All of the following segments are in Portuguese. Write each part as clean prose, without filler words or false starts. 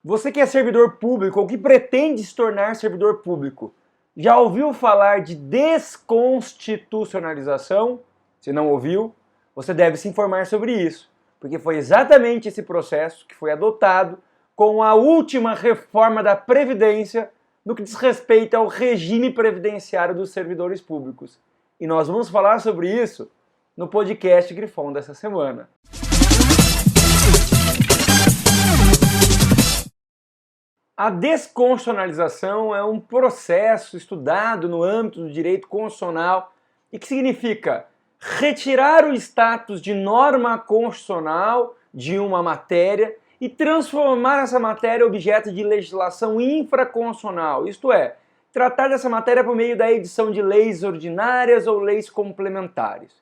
Você que é servidor público ou que pretende se tornar servidor público, já ouviu falar de desconstitucionalização? Se não ouviu, você deve se informar sobre isso, porque foi exatamente esse processo que foi adotado com a última reforma da Previdência no que diz respeito ao regime previdenciário dos servidores públicos. E nós vamos falar sobre isso no podcast Grifão dessa semana. A desconstitucionalização é um processo estudado no âmbito do direito constitucional e que significa retirar o status de norma constitucional de uma matéria e transformar essa matéria em objeto de legislação infraconstitucional, isto é, tratar dessa matéria por meio da edição de leis ordinárias ou leis complementares.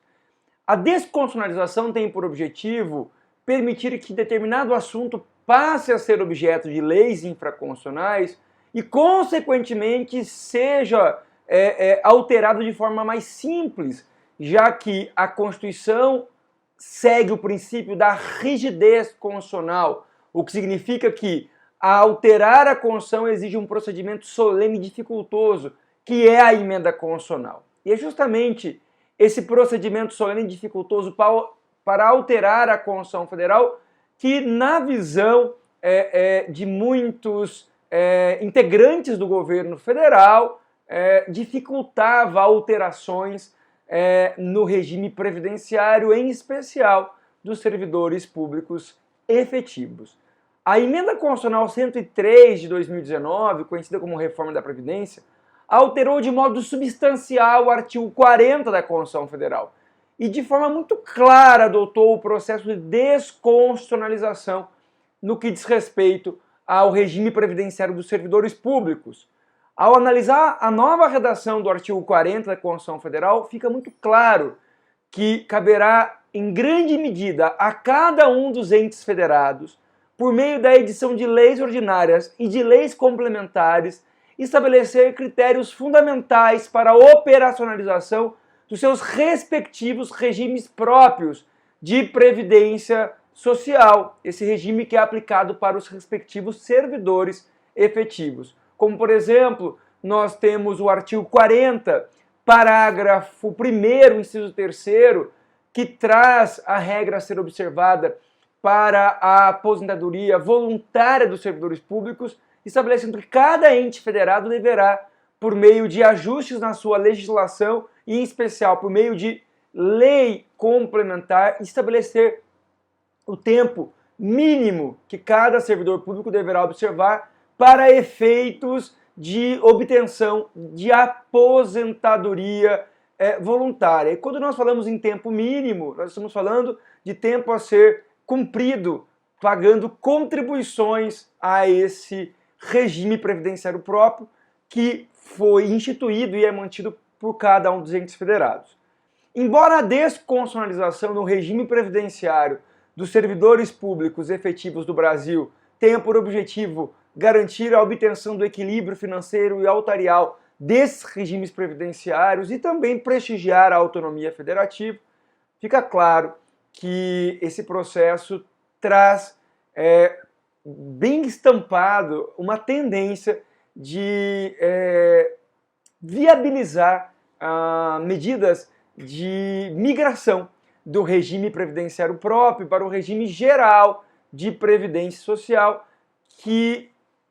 A desconstitucionalização tem por objetivo permitir que determinado assunto passe a ser objeto de leis infraconstitucionais e, consequentemente, seja alterado de forma mais simples, já que a Constituição segue o princípio da rigidez constitucional, o que significa que alterar a Constituição exige um procedimento solene e dificultoso, que é a emenda constitucional. E é justamente esse procedimento solene e dificultoso para alterar a Constituição Federal que, na visão de muitos integrantes do governo federal, dificultava alterações no regime previdenciário, em especial dos servidores públicos efetivos. A Emenda Constitucional 103 de 2019, conhecida como Reforma da Previdência, alterou de modo substancial o artigo 40 da Constituição Federal e de forma muito clara adotou o processo de desconstitucionalização no que diz respeito ao regime previdenciário dos servidores públicos. Ao analisar a nova redação do artigo 40 da Constituição Federal, fica muito claro que caberá em grande medida a cada um dos entes federados, por meio da edição de leis ordinárias e de leis complementares, estabelecer critérios fundamentais para a operacionalização dos seus respectivos regimes próprios de previdência social, esse regime que é aplicado para os respectivos servidores efetivos. Como, por exemplo, nós temos o artigo 40, parágrafo 1º, inciso 3º, que traz a regra a ser observada para a aposentadoria voluntária dos servidores públicos, estabelecendo que cada ente federado deverá, por meio de ajustes na sua legislação, e em especial por meio de lei complementar, estabelecer o tempo mínimo que cada servidor público deverá observar para efeitos de obtenção de aposentadoria voluntária. E quando nós falamos em tempo mínimo, nós estamos falando de tempo a ser cumprido, pagando contribuições a esse regime previdenciário próprio que foi instituído e é mantido por cada um dos entes federados. Embora a desconstitucionalização no regime previdenciário dos servidores públicos efetivos do Brasil tenha por objetivo garantir a obtenção do equilíbrio financeiro e altarial desses regimes previdenciários e também prestigiar a autonomia federativa, fica claro que esse processo traz bem estampado uma tendência de viabilizar medidas de migração do regime previdenciário próprio para o regime geral de previdência social, que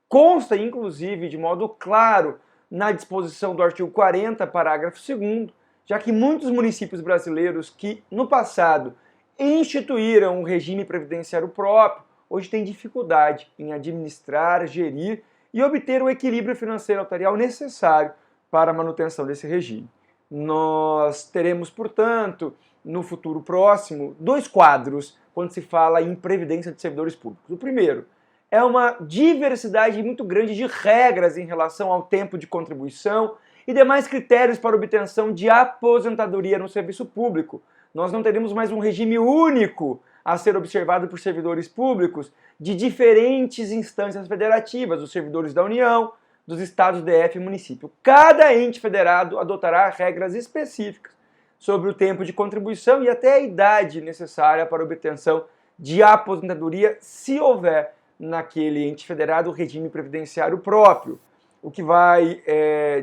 consta, inclusive, de modo claro na disposição do artigo 40, parágrafo 2º, já que muitos municípios brasileiros que, no passado, instituíram um regime previdenciário próprio, hoje têm dificuldade em administrar, gerir e obter o equilíbrio financeiro altarial necessário para a manutenção desse regime. Nós teremos, portanto, no futuro próximo, dois quadros quando se fala em previdência de servidores públicos. O primeiro é uma diversidade muito grande de regras em relação ao tempo de contribuição e demais critérios para obtenção de aposentadoria no serviço público. Nós não teremos mais um regime único a ser observado por servidores públicos de diferentes instâncias federativas, os servidores da União, dos estados, DF e município. Cada ente federado adotará regras específicas sobre o tempo de contribuição e até a idade necessária para a obtenção de aposentadoria, se houver naquele ente federado o regime previdenciário próprio, o que vai,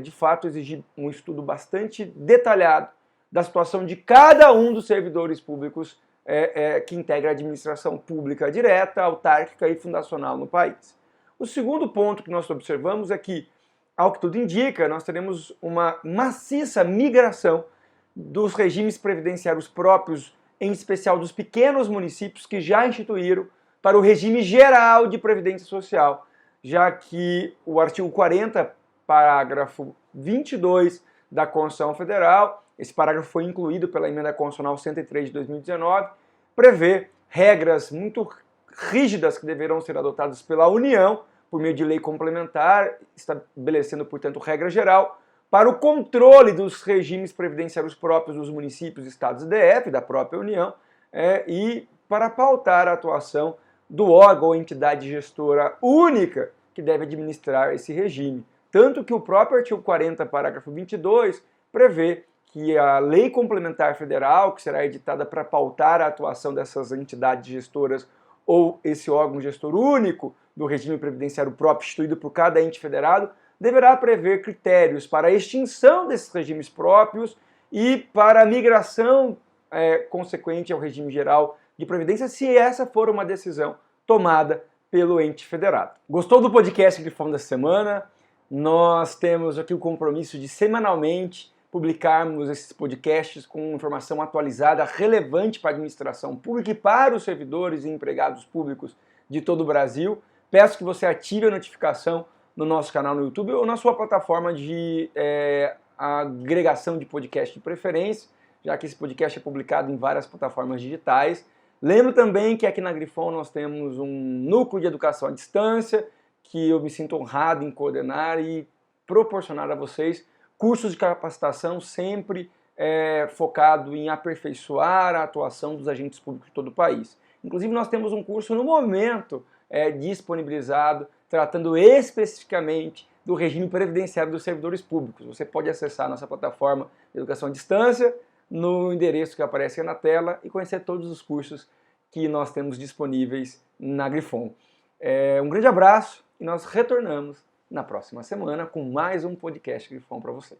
de fato, exigir um estudo bastante detalhado da situação de cada um dos servidores públicos que integra a administração pública direta, autárquica e fundacional no país. O segundo ponto que nós observamos é que, ao que tudo indica, nós teremos uma maciça migração dos regimes previdenciários próprios, em especial dos pequenos municípios que já instituíram, para o regime geral de previdência social, já que o artigo 40, parágrafo 22 da Constituição Federal, esse parágrafo foi incluído pela Emenda Constitucional 103 de 2019, prevê regras muito rígidas que deverão ser adotadas pela União, por meio de lei complementar, estabelecendo, portanto, regra geral, para o controle dos regimes previdenciários próprios dos municípios, estados e DF, da própria União, e para pautar a atuação do órgão ou entidade gestora única que deve administrar esse regime. Tanto que o próprio artigo 40, parágrafo 22, prevê que a lei complementar federal, que será editada para pautar a atuação dessas entidades gestoras ou esse órgão gestor único do regime previdenciário próprio instituído por cada ente federado, deverá prever critérios para a extinção desses regimes próprios e para a migração consequente ao regime geral de previdência, se essa for uma decisão tomada pelo ente federado. Gostou do podcast Grifão da semana? Nós temos aqui o compromisso de semanalmente publicarmos esses podcasts com informação atualizada, relevante para a administração pública e para os servidores e empregados públicos de todo o Brasil. Peço que você ative a notificação no nosso canal no YouTube ou na sua plataforma de agregação de podcast de preferência, já que esse podcast é publicado em várias plataformas digitais. Lembro também que aqui na Grifon nós temos um núcleo de educação à distância, que eu me sinto honrado em coordenar e proporcionar a vocês cursos de capacitação sempre focado em aperfeiçoar a atuação dos agentes públicos de todo o país. Inclusive nós temos um curso no momento disponibilizado, tratando especificamente do regime previdenciário dos servidores públicos. Você pode acessar a nossa plataforma de educação à distância, no endereço que aparece aqui na tela e conhecer todos os cursos que nós temos disponíveis na Grifon. Um grande abraço e nós retornamos na próxima semana com mais um podcast Grifon para você.